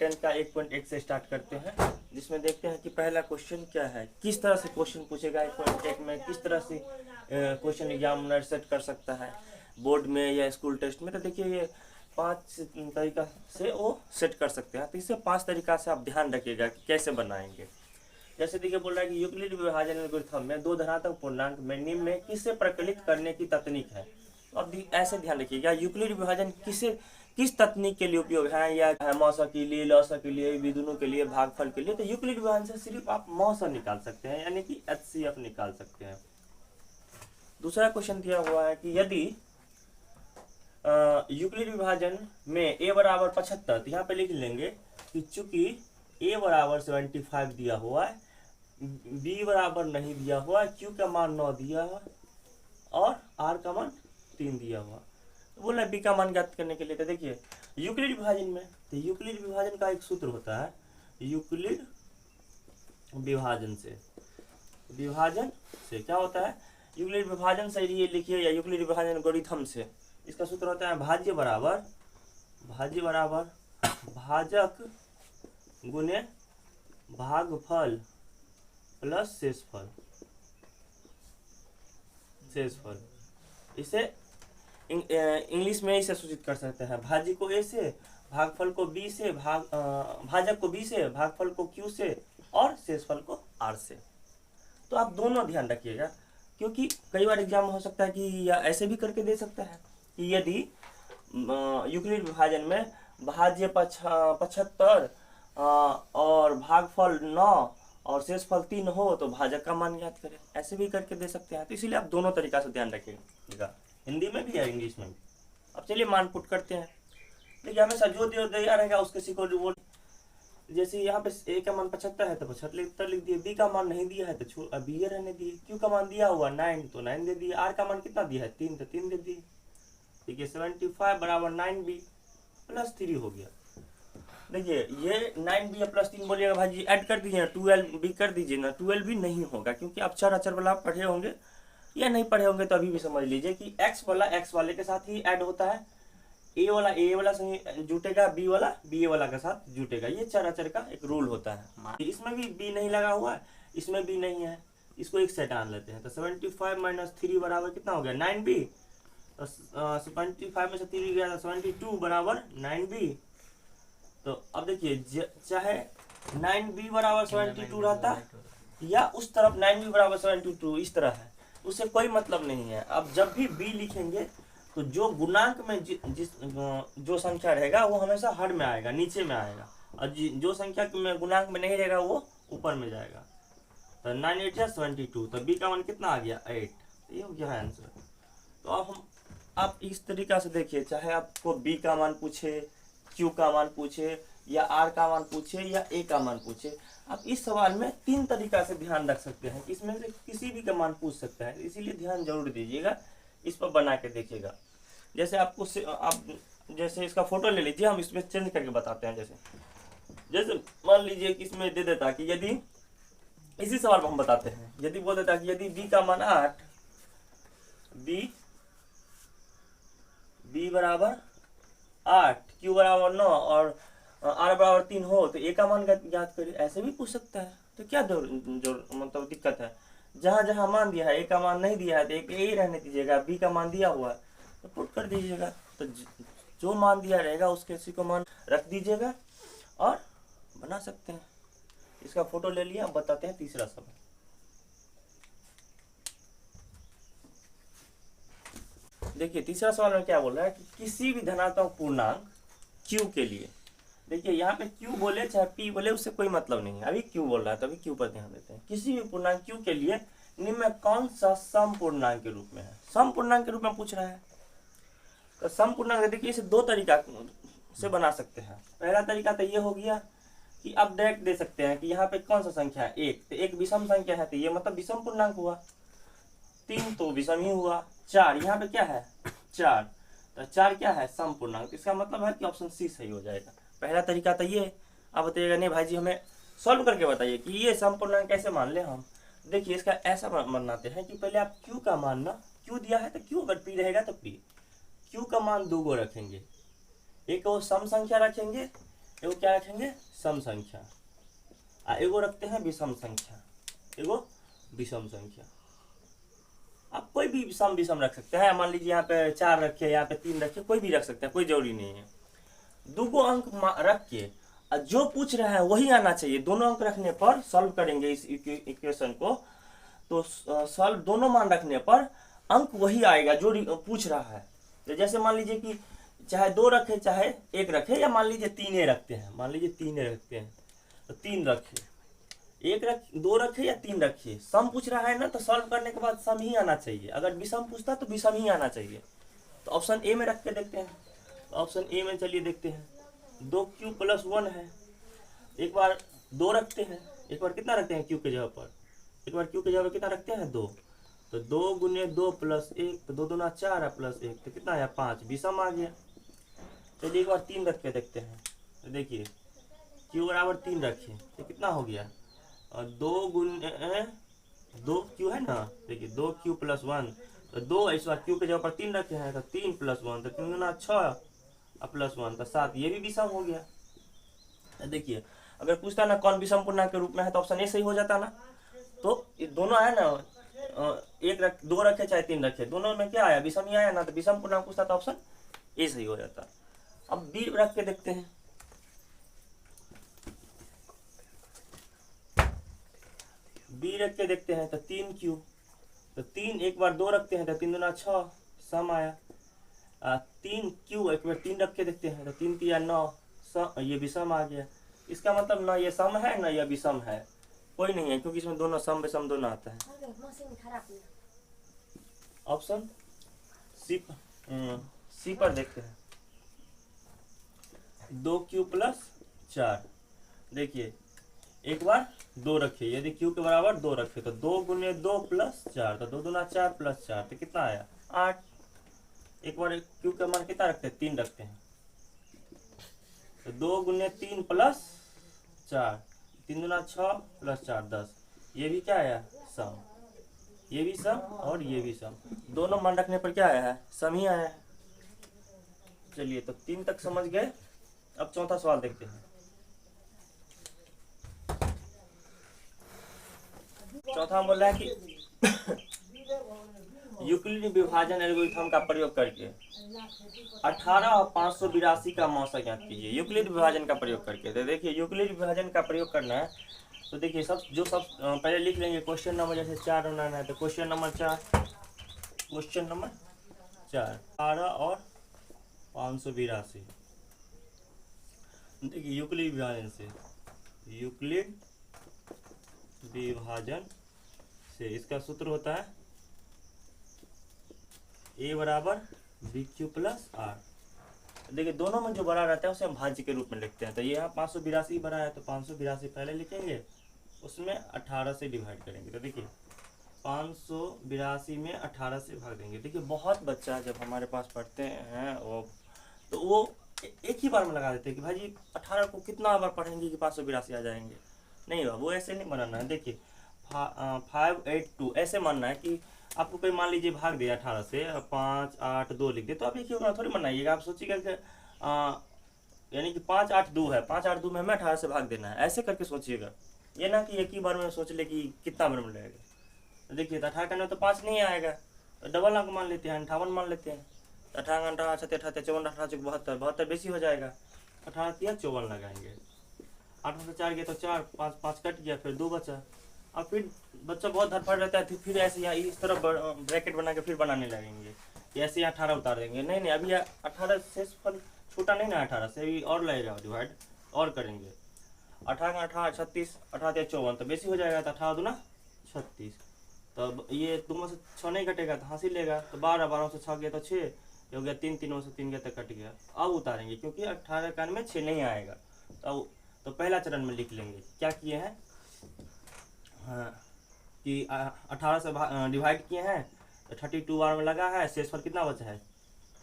Tenth का 1.1 से start करते हैं, जिसमें देखते हैं कि पहला क्वेश्चन क्या है, किस तरह से क्वेश्चन पूछेगा 1.1 में, किस तरह से क्वेश्चन एग्जामिनर सेट कर सकता है बोर्ड में या स्कूल टेस्ट में। तो देखिए ये 5 तरीका से वो सेट कर सकते हैं। तो इसे 5 तरीका से आप ध्यान रखिएगा कि कैसे बनाएंगे। जैसे देखिए बोल रहा है कि यूक्लिड विभाजन एल्गोरिथम में 2 धनात्मक पूर्णांक में निम्न में किसे प्रकलित करने की तकनीक है। अब ऐसे ध्यान रखिएगा, यूक्लिड विभाजन किस तकनीक के लिए उपयोग है, या मौसा के लिए, लौसा के लिए, विदुनों के लिए, भागफल के लिए। तो यूक्लिड विभाजन से सिर्फ आप मौसा निकाल सकते हैं, यानी कि HCF निकाल सकते हैं। दूसरा क्वेश्चन दिया हुआ है कि यदि यूक्लिड विभाजन में a बराबर 75, तो यहाँ पे लिख लेंगे कि चूंकि a बराबर 75 दिया हुआ है, b बराबर नहीं दिया हुआ है, q का मान 9 दिया हुआ और r का मान 3 दिया हुआ, तो बोला b का मान ज्ञात करने के लिए। तो देखिए यूक्लिड विभाजन में, तो यूक्लिड विभाजन का एक सूत्र होता है, यूक्लिड विभाजन से क्या होता है, यूक्लिड विभाजन से ये लिखिए, या यूक्लिड विभाजन एल्गोरिथम से इसका सूत्र होता है भाज्य बराबर भाजक गुने भागफल प्लस शेषफल। इसे इंग्लिश में इसे सूचित कर सकते हैं, भाज्य को a से, भागफल को b से, भाजक को b से, भागफल को q से और शेषफल को r से। तो आप दोनों ध्यान रखिएगा, क्योंकि कई बार एग्जाम हो सकता है कि या ऐसे भी करके दे सकता है कि यदि यूक्लिड विभाजन में भाज्य 75 और भागफल 9 और शेषफल 3 हो तो भाजक का मान ज्ञात करें, ऐसे भी करके दे सकते हैं। तो इसीलिए आप दोनों तरीका से ध्यान रखिएगा, हिंदी में भी या इंग्लिश में भी। अब चलिए मान पुट करते हैं। देखिए हमेशा जो दिया रहेगा उसके सी को बोल, जैसे यहाँ पे a का मान 75 है तो 75 लिख दिए, b का मान नहीं दिया है तो b रहने दिए, q का मान दिया हुआ 9 तो 9 दे दिए, r का मान कितना दिया है 3 तो 3 दे दिए। ठीक है, 75 बराबर 9b प्लस 3 हो गया। देखिए ये 9b प्लस 3 बोलिएगा भाई ऐड कर दीजिए ना, 12b कर दीजिए ना, 12b नहीं होगा, क्योंकि आप चर अचर वाला पढ़े होंगे या नहीं पढ़े होंगे तो अभी भी समझ लीजिए कि x वाला x वाले के साथ ही ऐड होता है, a वाला से जुटेगा, b वाला b वाला के साथ जुटेगा। ये चर अचर का एक रूल होता है। इसमें भी b नहीं लगा हुआ है, इसमें b नहीं है, इसको एक सेट आन लेते हैं। तो 75 माइनस 3 बराबर कितना हो गया 9b, तो 75 में से 3 गया था 72 बराबर 9b। तो अब देखिए चाहे 9b बराबर 72 रहता या उस तरफ 9b बराबर 72 इस तरह है, उससे कोई मतलब नहीं है। अब जब भी b लिखेंगे तो जो गुणांक में जो संख्या रहेगा वो हमेशा हर में आएगा, नीचे में आएगा, और जो संख्या में गुणांक में नहीं रहेगा वो ऊपर में जाएगा। तो 9 8 या 72, तो b का मान कितना आ गया 8, ये हो गया है आंसर। तो अब आप इस तरीका से देखिए, चाहे आपको b का मान पूछे, q का मान पूछे, या r का मान पूछे, या a का मान पूछे, आप इस सवाल में 3 तरीका से ध्यान रख सकते हैं, इसमें से किसी भी का मान पूछ सकता है। इसीलिए ध्यान जरूर दीजिएगा, इस पर बना के देखिएगा। जैसे आप जैसे इसका फोटो ले लीजिए, हम इसमें चेंज करके बताते हैं। जैसे मान लीजिए कि इसमें दे देता कि यदि, इसी सवाल को हम बताते हैं, यदि बोल देता कि यदि b का मान 8, b बराबर 8, q बराबर 9 और r बराबर 3 हो तो a का मान ज्ञात करिए, ऐसे भी पूछ सकता है। तो क्या मतलब दिक्कत है, जहां जहां मान दिया है, a का मान नहीं दिया है तो एक a ही रहने दीजिएगा, b का मान दिया हुआ है तो पुट कर दीजिएगा। तो जो मान दिया रहेगा उसके उसी को मान रख दीजिएगा और बना सकते हैं। इसका फोटो ले लिया, अब बताते हैं तीसरा सवाल। देखिए तीसरा सवाल में क्या बोल रहा है कि किसी भी धनात्मक पूर्णांक q के लिए, देखिए यहाँ पे q बोले चाहे p बोले उससे कोई मतलब नहीं है, अभी q बोल रहा है तो अभी q पर ध्यान देते हैं। किसी भी पूर्णांक q के लिए निम्न में कौन सा सम पूर्णांक के रूप में है, सम पूर्णांक के रूप में पूछ रहा है। तो सम पूर्णांक देखिए इसे 2 तरीका से बना सकते हैं। पहला तरीका तो ये हो गया कि आप डायरेक्ट दे सकते हैं कि यहाँ पे कौन सा संख्या है 1, तो एक विषम संख्या है तो ये मतलब विषम पूर्णांक हुआ, 3 तो विषम ही हुआ, 4 यहाँ पे क्या है 4, तो 4 क्या है सम पूर्णांक, इसका मतलब है कि ऑप्शन सी सही हो जाएगा। पहला तरीका तो ये। अब बताइएगा नहीं भाई जी हमें सॉल्व करके बताइए कि ये सम पूर्णांक कैसे मान ले हम। देखिए इसका ऐसा बनाते हैं कि पहले आप q का मान ना, q दिया है तो q, अगर p रहेगा तो p, q का मान 2 गो रखेंगे, एक वो सम संख्या रखेंगे, एगो क्या रखेंगे, सम संख्या, एगो रखते हैं विषम संख्या, एगो विषम संख्या। आप कोई भी सम विषम रख सकते हैं, मान लीजिए यहाँ पे 4 रखे, यहाँ पे 3 रखे, कोई भी रख सकते हैं, कोई जरूरी नहीं है। 2 अंक रख के जो पूछ रहा है वही आना चाहिए। दोनों अंक रखने पर सॉल्व करेंगे इस इक्वेशन को, तो सॉल्व दोनों मान रखने पर अंक वही आएगा जो पूछ रहा है। तो जैसे मान लीजिए कि चाहे 2 रखे चाहे 1 रखे, या मान लीजिए 3 रखते हैं, मान लीजिए 3 रखते हैं, तो 3 रखे, 2 रखे या 3 रखिए, सम पूछ रहा है ना, तो सॉल्व करने के बाद सम ही आना चाहिए। अगर विषम पूछता तो विषम ही आना चाहिए। तो ऑप्शन ए में रख के देखते हैं। तो ऑप्शन ए में चलिए देखते हैं, 2q + 1 है। एक बार 2 रखते हैं, एक बार कितना रखते हैं q के जगह पर, एक बार q के जगह पर कितना रखते हैं 2, तो 2 × 2 + 1, तो 2 दूना 4 है, +1 तो कितना है 5, विषम आ गया। चलिए एक बार 3 रख के देखते हैं। तो देखिए q = 3 रखिए, तो कितना हो गया, और 2 × 2q है ना, देखिए 2q + 1, तो 2 इस बार q के जगह पर 3 रखे हैं, तो 3 + 1, तो 3 दूना 6 और +1 तो 7, ये भी विषम हो गया। देखिए अगर पूछता ना कौन विषम पूर्णांक के रूप में है, तो ऑप्शन ए सही हो जाता ना। तो ये दोनों है ना, 2 रखे चाहे 3 रखे, दोनों में क्या आया, विषम ही आया ना, तो विषम पूर्णांक पूछता तो ऑप्शन ए सही हो जाता। अब बी रख के देखते हैं। बी रख के देखते हैं, तो 3q, तो 3 एक बार 2 रखते हैं, तो 3 दूना 6, सम आया। 3q एक बार 3 रख के देखते हैं, तो 3 × 9, ये विषम आ गया। इसका मतलब ना ये सम है ना ये विषम है, कोई नहीं है, क्योंकि इसमें दोनों सम विषम दोनों आता है। ऑप्शन सी पर देखते हैं, 2q + 4। देखिए एक बार 2 रखिए, यदि q के बराबर 2 रखे, तो 2 × 2 + 4, तो 2 दूना 4 + 4, तो कितना आया 8। एक बार q का मान कितना रखते हैं, 3 रखते हैं, तो 2 × 3 + 4, 3 दूना 6 + 4 10, ये भी क्या आया सम, ये भी सम और ये भी सम, दोनों मान रखने पर क्या आया है, सम ही आया है। चलिए तो 3 तक समझ गए। अब चौथा सवाल देखते हैं। चौथा बोल रहा है कि यूक्लिड विभाजन एल्गोरिथम का प्रयोग करके 18 और 582 का मौसा ज्ञात कीजिए। यूक्लिड विभाजन का प्रयोग करके, तो देखिए यूक्लिड विभाजन का प्रयोग करना है, तो देखिए सब पहले लिख लेंगे। क्वेश्चन नंबर जैसे 4 बनाना है, तो क्वेश्चन नंबर 4, 18 और 582। देखिए यूक्लिड विभाजन से, यूक्लिड विभाजन से इसका सूत्र होता है a = bq + r। देखिए दोनों में जो बड़ा रहता है उसे हम भाज्य के रूप में लिखते हैं। तो ये यहाँ 582 बड़ा है, तो 582 पहले लिखेंगे, उसमें 18 से डिवाइड करेंगे। तो देखिए 582 में 18 से भाग देंगे। देखिए बहुत बच्चा जब हमारे पास पढ़ते हैं वो एक ही बार में लगा देते हैं कि भाई जी 18 को कितना बार पढ़ेंगे कि 582 आ जाएंगे। नहीं हुआ, वो ऐसे नहीं बनाना है। देखिए 582 ऐसे मानना है कि आपको कोई मान लीजिए भाग दिया 18 से, 5 8 2 लिख दे, तो आप एक ही होना थोड़ी बनाइएगा। आप सोचिएगा कि यानी कि 5 8 2 है, 5 8 2 में हमें 18 से भाग देना है, ऐसे करके सोचिएगा। ये ना कि एक ही बार में सोच ले कि कितना बार मिलेगा। तो देखिए 18 करने में तो 5 नहीं आएगा, तो डबल अंक मान लेते हैं, 58 मान लेते हैं। 18 18 58 54 18 72 72 बेसी हो जाएगा, 18 54 लगाएंगे। 8 में से 4 गया तो 4 5 5 कट गया, फिर 2 बचा। और फिर बच्चा बहुत धड़फड़ रहता है, फिर ऐसे यहाँ इस तरफ ब्रैकेट बना के फिर बनाने लगेंगे, ऐसे यहाँ 18 उतार देंगे। नहीं अभी 18 शेषफल छूटा नहीं ना 18 से, अभी और लगेगा डिवाइड और करेंगे। 18 18 36, 18 54 तो बेसी हो जाएगा, तो 18 दूना 36, तो ये 2 में से 6 नहीं कटेगा तो हासिल लेगा, तो 12 12 से 6 गया तो 6 हो गया, 3 3 से 3 गया तो कट गया। अब उतारेंगे क्योंकि 18 का में 6 नहीं आएगा, तो पहला चरण में लिख लेंगे क्या किए हैं, हाँ कि 18 से डिवाइड किए हैं, तो 32 बार में लगा है, शेषफल कितना बचा है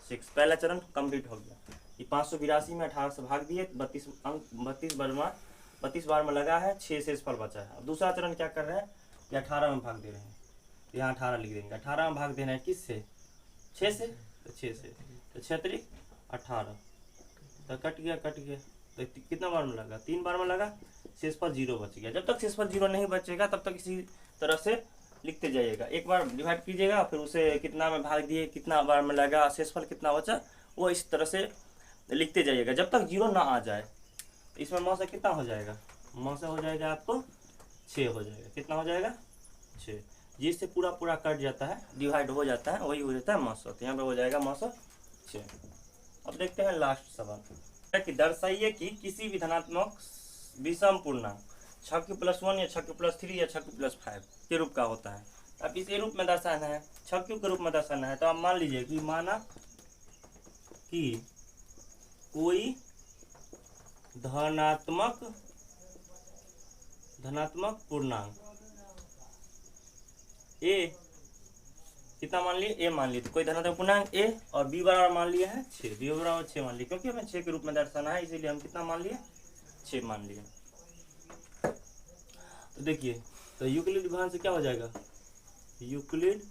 6। पहला चरण कंप्लीट हो गया कि 582 में 18 से भाग दिए, 32 बार में लगा है, 6 शेषफल बचा है। अब दूसरा चरण क्या कर रहे हैं कि 18 में भाग दे रहे हैं, तो यहाँ 18 लिख देंगे। 18 में भाग देना है किससे, 6 से, तो 6 से, तो 6 × 3 = 18, तो कट गया तो कितना बार में लगा, 3 बार में लगा, शेषफल 0 बच गया। जब तक शेषफल 0 नहीं बचेगा तब तक इसी तरह से लिखते जाइएगा। एक बार डिवाइड कीजिएगा, फिर उसे कितना में भाग दिए, कितना बार में लगा, शेषफल कितना बचा, वो इस तरह से लिखते जाइएगा जब तक 0 ना आ जाए। तो इसमें मौ से कितना हो जाएगा, मौ से हो जाएगा आपको 6 हो जाएगा। कितना हो जाएगा, 6। जिससे पूरा पूरा कट जाता है, डिवाइड हो जाता है, वही हो जाता है मौ से। तो यहाँ पे हो जाएगा मौ से 6। अब देखते हैं लास्ट सवाल कि दर्शाइए कि किसी भी धनात्मक विषम पूर्णांक 6q+1 या 6q+3 या 6q+5 के रूप का होता है। अब इसे रूप में दर्शाना है, 6q के रूप में दर्शाना है। तो आप मान लीजिए कि माना कि कोई धनात्मक पूर्णांक a कितना मान लिए, a मान लिए। तो कोई धनात्मक पूर्णांक a और b बराबर मान लिए हैं 6, b बराबर 6 मान लिए, क्योंकि हमें 6 के रूप में दर्शाना है, इसीलिए हम कितना मान लिए, 6 मान लिए। तो देखिए, तो यूक्लिड विभाजन से क्या हो जाएगा, यूक्लिड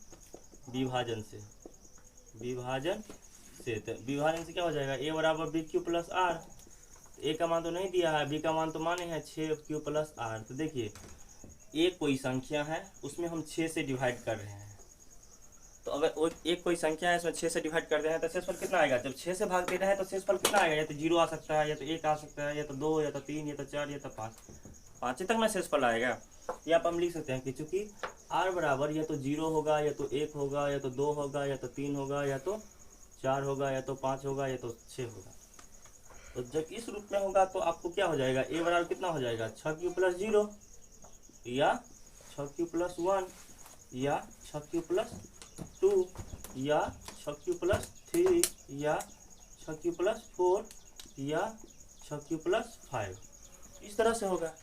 विभाजन से तो विभाजन से क्या हो जाएगा, a बराबर bq+r। a का मान तो नहीं दिया है, b का मान तो माने हैं 6q+r। तो देखिए, एक कोई संख्या है, उसमें हम 6 से डिवाइड कर रहे हैं। तो अगर एक कोई संख्या है, इसमें 6 से डिवाइड कर रहे हैं, तो शेषफल कितना आएगा, जब 6 से भाग दे रहे हैं तो शेषफल कितना आएगा, या तो 0 आ सकता है, या तो 1 आ सकता है, या तो 2, या तो 3, या तो 4, या तो 5, 5 तक ना शेषफल आएगा। या आप हम लिख सकते हैं कि चूंकि r बराबर या तो 0 होगा, या तो 1 होगा, या तो 2 होगा, या तो 3 होगा, या तो 4 होगा, या तो 5 होगा, या तो 6 होगा। तो जब इस रूप में होगा तो आपको क्या हो जाएगा, a बराबर कितना हो जाएगा, 6q+0 या 6q+1 या 6q+2 या 6q+3 या 6q+4 या 6q+5, इस तरह से होगा।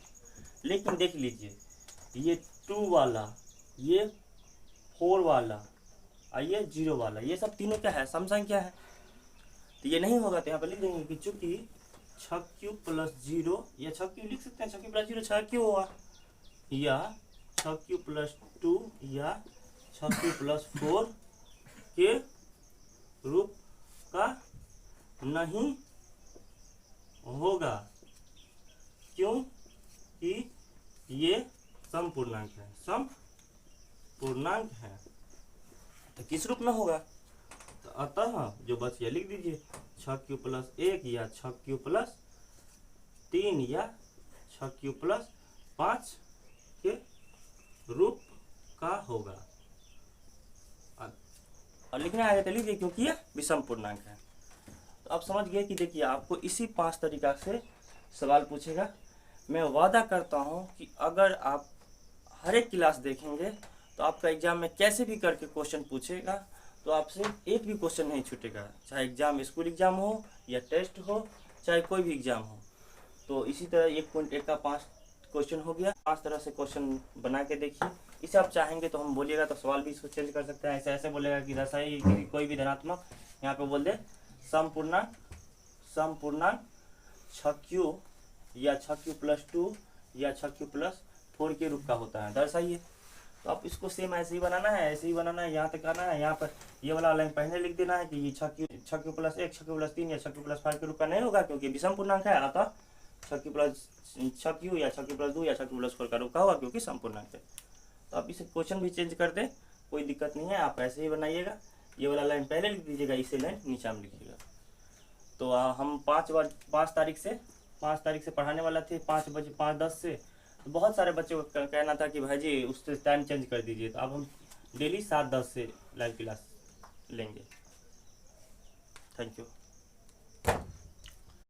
लेकिन देख लीजिए, ये 2 वाला, ये 4 वाला और ये 0 वाला, ये सब तीनों क्या है, सम संख्या है। तो ये नहीं होगा। तो यहाँ पर लिख देंगे कि चूंकि 6q+0 या 6q लिख सकते हैं, 6q+0 6q हुआ, या 6q+2 या 6q+4 के रूप का नहीं होगा, क्यों कि ये सम पूर्णांक है, सम पूर्णांक है। तो किस रूप में होगा, तो अतः जो बच गया लिख दीजिए 6q+1 या 6q+3 या 6q+5 के रूप का होगा। और लिखना आएगा तो लीजिए, क्योंकि ये विषम पूर्णांक है। तो आप समझ गए कि देखिए, आपको इसी 5 तरीका से सवाल पूछेगा। मैं वादा करता हूँ कि अगर आप हर एक क्लास देखेंगे तो आपका एग्जाम में कैसे भी करके क्वेश्चन पूछेगा, तो आपसे एक भी क्वेश्चन नहीं छूटेगा, चाहे एग्जाम स्कूल एग्जाम हो या टेस्ट हो, चाहे कोई भी एग्जाम हो। तो इसी तरह 1.1 का 5 क्वेश्चन हो गया। 5 तरह से क्वेश्चन बना के देखिए। इसे आप चाहेंगे तो हम बोलिएगा तो सवाल भी इसको चेंज कर सकते हैं। ऐसे ऐसे बोलेगा कि दर्शाइए कोई भी धनात्मक, यहाँ पे बोल दे सम पूर्णांक 6q या 6q+2 या 6q+4 के रूप का होता है, दर्शाइए। तो आप इसको सेम ऐसे ही बनाना है, ऐसे ही बनाना है, यहाँ तक आना है। यहाँ पर ये वाला लाइन पहले लिख देना है कि ये 6q+1 6q+3 या 6q+5 के रूप का नहीं होगा, क्योंकि विषम पूर्णांक है। अतः 6q या 6q+2 या 6q+4 का रूप का होगा, क्योंकि सम पूर्णांक है। तो आप इसे क्वेश्चन भी चेंज कर दें, कोई दिक्कत नहीं है, आप ऐसे ही बनाइएगा। ये वाला लाइन पहले लिख दीजिएगा, इसे लाइन नीचे में लिखिएगा। तो हम 5 तारीख से पढ़ाने वाला थे, 5 बजे 5:10 से। तो बहुत सारे बच्चों को कहना था कि भाई जी उससे टाइम चेंज कर दीजिए। तो अब हम डेली 7:10 से लाइव क्लास लेंगे। Thank you.